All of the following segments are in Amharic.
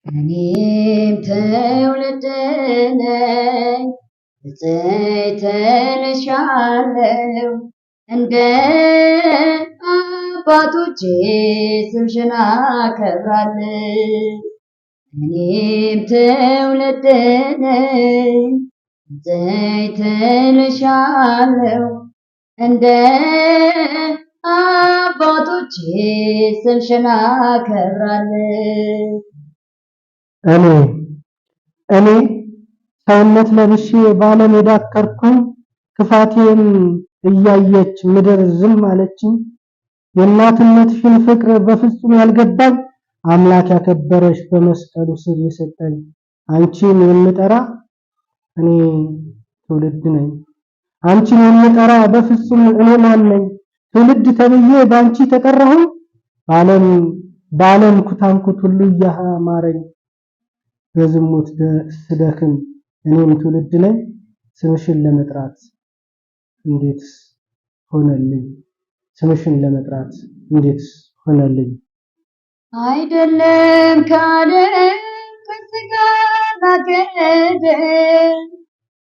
እኔም ትውልድ ነኝ ብፅዕት እልሻለሁ እንደ አባቶቼ ስምሽን አከብራለሁ። እኔም ትውልድ ነኝ ብፅዕት እልሻለሁ እንደ አባቶቼ ስምሽን አከብራለሁ። እኔ ሰውነት ለብሼ ባለም የዳከርኩኝ ክፋቴን እያየች ምድር ዝም አለችኝ። የእናትነትሽን ፍቅር በፍጹም ያልገባኝ አምላክ ያከበረሽ በመስቀሉ ስር የሰጠኝ አንቺን የምጠራ እኔ ትውልድ ነኝ። አንቺን የምጠራ በፍጹም እኔ ማን ነኝ? ትውልድ ተብዬ ባንቺ ተጠራሁኝ። ባለም ኩታንኩት ሁሉ እያማረኝ በዝሙት ስደክም እኔም ትውልድ ነኝ። ስምሽን ለመጥራት እንዴት ሆነልኝ? ስምሽን ለመጥራት እንዴት ሆነልኝ? አይደለም ከዓለም ከሥጋና ከደም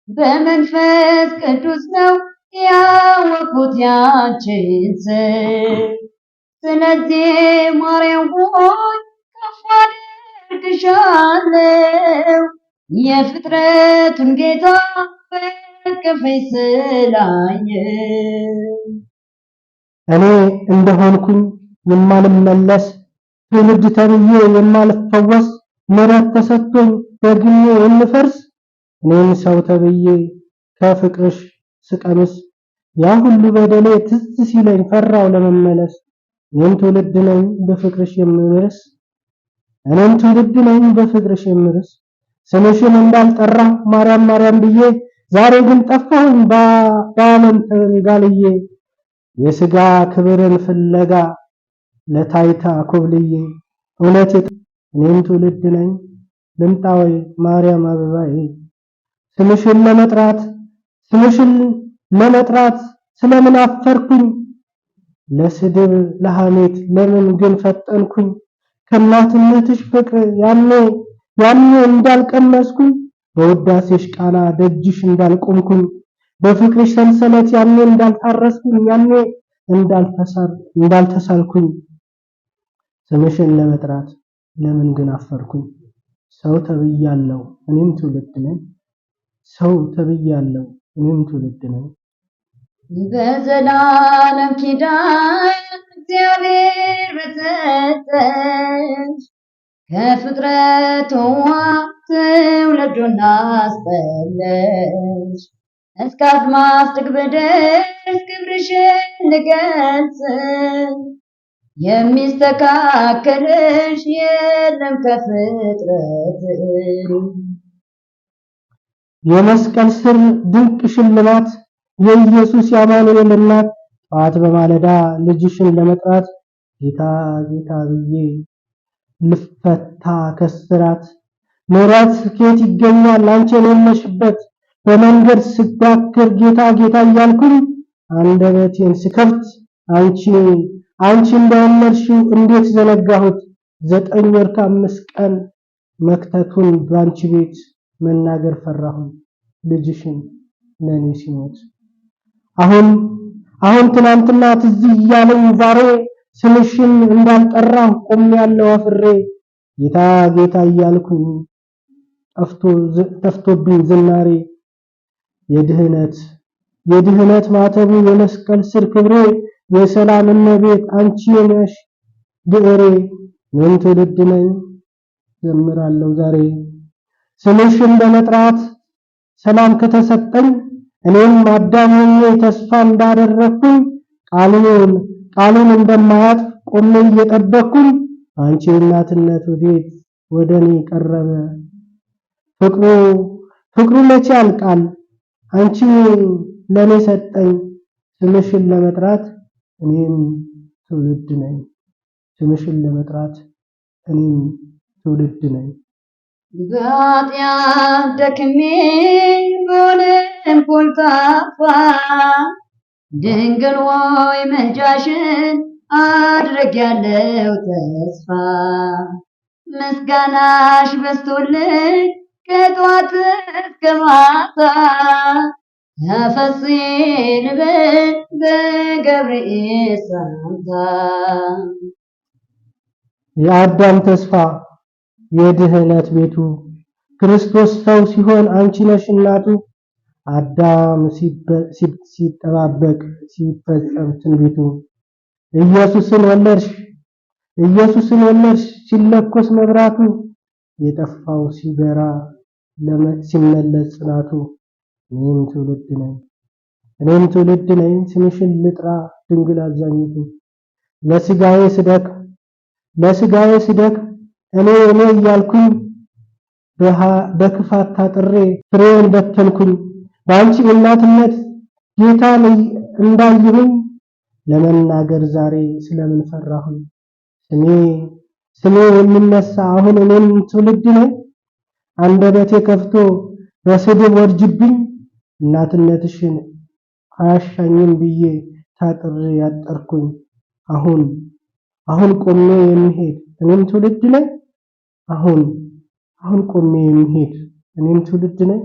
በመንፈስ ቅዱስ ነው ያወቅሁት ያንቺን ስም። ስለዚህ ማርያም ሆይ ከፍ አደርግሻለሁ የፍጥረቱን ጌታ በእቅፍሽ ስላየሁ። እኔ እንደሆንኩኝ የማልመለስ ትውልድ ተብዬ የማልፈወስ ምሕረት ተሰጥቶኝ ደግሜ የምፈርስ እኔም ሰው ተብዬ ከፍቅርሽ ስቀምስ ያ ሁሉ በደሌ ትዝ ሲለኝ ፈራው ለመመለስ። እኔም ትውልድ ነኝ በፍቅርሽ የምርስ እኔም ትውልድ ነኝ በፍቅርሽ የምርስ ስምሽን እንዳልጠራ ማርያም ማርያም ብዬ ዛሬ ግን ጠፋሁኝ በዓለም ተንጋልዬ የሥጋ ክብርን ፍለጋ ለታይታ ኮብልዬ እውነት እኔም ትውልድ ነኝ ልምጣ ወይ ማርያም አበባዬ ስምሽን ለመጥራት ስለምን አፈርኩኝ? ለስድብ ለሐሜት ለምን ግን ፈጠንኩኝ? ከእናትነትሽ ፍቅር ያኔ እንዳልቀመስኩኝ በውዳሴሽ ቃና ደጅሽ እንዳልቆምኩኝ በፍቅርሽ ሰንሰለት ያኔ እንዳልታረስኩኝ ያኔ እንዳልተሳልኩኝ ስምሽን ለመጥራት ለምን ግን አፈርኩኝ? ሰው ተብያለሁ እኔም ትውልድ ነኝ። ሰው ተብያለሁ እኔም ትውልድ ነኝ። በዘላለም ኪዳን እግዚአብሔር በሰጠሽ ከፍጥረቱ ትውልዱን አስጠለሽ እስከ አድማስ ጥግ ብደርስ ክብርሽን ልገልጽ የሚስተካከልሽ የለም ከፍጥረት። የመስቀል ስር ድንቅ ሽልማት የኢየሱስ የአማኑኤል እናት ጠዋት በማለዳ ልጅሽን ለመጥራት ጌታ ጌታ ብዬ ልፈታ ከስራት ምሕረት ከየት ይገኛል አንቺን የለሽበት በመንገድ ስዳክር ጌታ ጌታ እያልኩኝ አንደበቴን ስከፍት አንቺ እንደወለድሽው እንዴት ዘነጋሁት 9 ወር ከ5 ቀን መክተቱን ባንቺ ቤት መናገር ፈራሁኝ ልጅሽን ለኔ ሲሞት። አሁን ትናንትና ትዝ እያለኝ ዛሬ ስምሽን እንዳልጠራሁ ቆሜያለሁ አፍሬ ጌታ ጌታ እያልኩኝ ጠፍቶብኝ ዝናሬ የድህነት ማተቡ የመስቀል ስር ክብሬ የሰላም እመቤት አንቺ ነሽ ብዕሬ ምን ትውልድ ነኝ ዘምራለሁ ዛሬ ስምሽን በመጥራት ሰላም ከተሰጠኝ እኔም አዳም ሆኜ ተስፋ እንዳደረኩኝ ቃሉን እንደማያጥፍ ቆሜ እየጠበቅኩኝ አንቺ እናትነት ወደኔ ቀረበ ፍቅሩ መቼ ያልቃል አንቺ ለኔ ሰጠኝ ስምሽን ለመጥራት እኔም ትውልድ ነኝ ስምሽን ለመጥራት እኔም ትውልድ ነኝ። በኃጢአት ደክሜ በሆነም ኮልታፋ ድንግል ሆይ ምልጃሽን አድርጌያለሁ ተስፋ ምስጋናሽ በዝቶልኝ ከጧት እስከ ማታ ተፈሥሒ ልበል በገብርኤል ሰላምታ። የአዳም ተስፋ የድህነት ቤቱ ክርስቶስ ሰው ሲሆን አንቺ ነሽ እናቱ። አዳም ሲጠባበቅ ሲፈጸም ትንቢቱ ኢየሱስን ወለድሽ ሲለኮስ መብራቱ የጠፋው ሲበራ ሲመለስ ጽናቱ። እኔም ትውልድ ነኝ ስምሽን ልጥራ ድንግል አዛኝቱ። ለስጋዬ ስደክ እኔ እያልኩኝ በክፋት ታጥሬ ፍሬውን በተንኩኝ። በአንቺ እናትነት ጌታን እንዳየሁኝ ለመናገር ዛሬ ስለምን ፈራሁኝ። ስሜ የሚነሳ አሁን እኔም ትውልድ ነኝ። አንደበቴ ከፍቶ በስድብ ወርጅብኝ። እናትነትሽን አያሻኝም ብዬ ታጥሬ ያጠርኩኝ። አሁን ቆሜ የሚሄድ እኔም ትውልድ ነኝ። አሁን ቆሜ የሚሄድ እኔም ትውልድ ነኝ።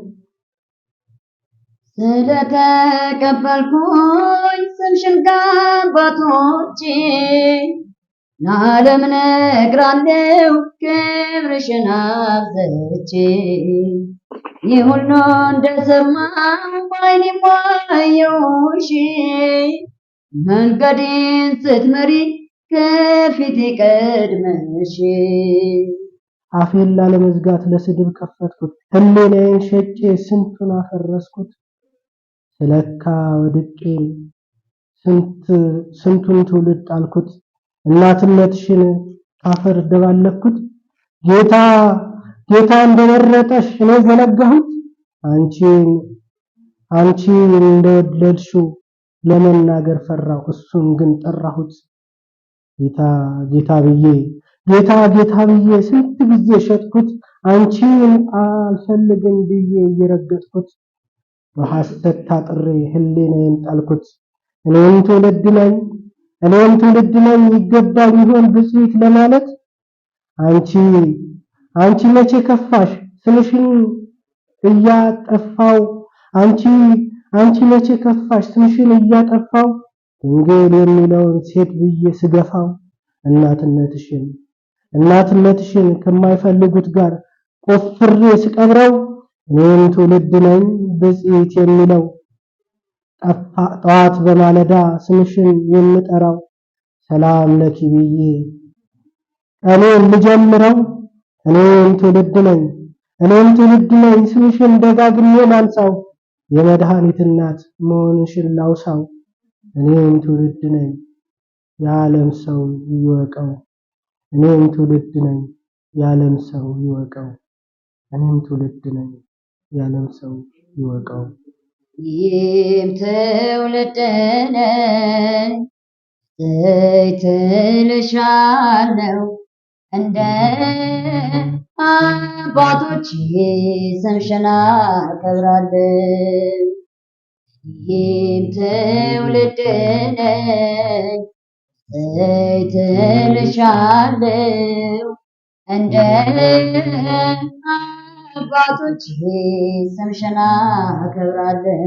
ስለተቀበልኩኝ ስምሽን ከአባቶቼ ለዓለም ነግራለሁ ክብርሽን አብዝቼ። ይህ ሁሉ እንደሰማሁ በዓይኔ አየሁሽ መንገዴን ስትመሪ ከፊቴ ቀድመሽ። አፌን ላለመዝጋት ለስድብ ከፈትኩት ሕሊናዬን ሸጬ ስንቱን አፈረስኩት። ስለካ ወድቄ ስንቱን ትውልድ ጣልኩት። እናትነትሽን ካፈር ደባለኩት። ጌታ እንደመረጠሽ እኔ ዘነጋሁት። አንቺ እንደወለድሽው ለመናገር ፈራሁ እሱን ግን ጠራሁት። ጌታ ብዬ ስንት ጊዜ ሸጥኩት። አንቺን አልፈልግም ብዬ እየረገጥኩት በሐሰት ታጥሬ ሕሊናዬን ጣልኩት። እኔም ትውልድ ነኝ ይገባኝ ይሆን ብፅዕት ለማለት። አንቺ መቼ ከፋሽ ስምሽን እያጠፋው አንቺ መቼ ከፋሽ ስምሽን እያጠፋው ድንግል የሚለውን ሴት ብዬ ስገፋው። እናትነትሽን ከማይፈልጉት ጋር ቆፍሬ ስቀብረው እኔም ትውልድ ነኝ ብፅዕት የሚለው ጠዋት በማለዳ ስምሽን የምጠራው። ሰላም ለኪ ብዬ ቀኔን ልጀምረው። እኔም ትውልድ ነኝ ስምሽን ደጋግሜ ላንሳው። የመድኃኒት እናት መሆንሽን ላውሳው። እኔም ትውልድ ነኝ የዓለም ሰው ይወቀው። እኔም ትውልድ ነኝ የዓለም ሰው ይወቀው። እኔም ትውልድ ነኝ የዓለም ሰው ይወቀው። ይህም ትውልድ ነኝ እልሻለሁ እንደ አባቶቼ ስምሽን አከብራለሁ። ይህም ትውልድ ነኝ እልሻለሁ እንደ አባቶቼ ስምሽን አከብራለሁ።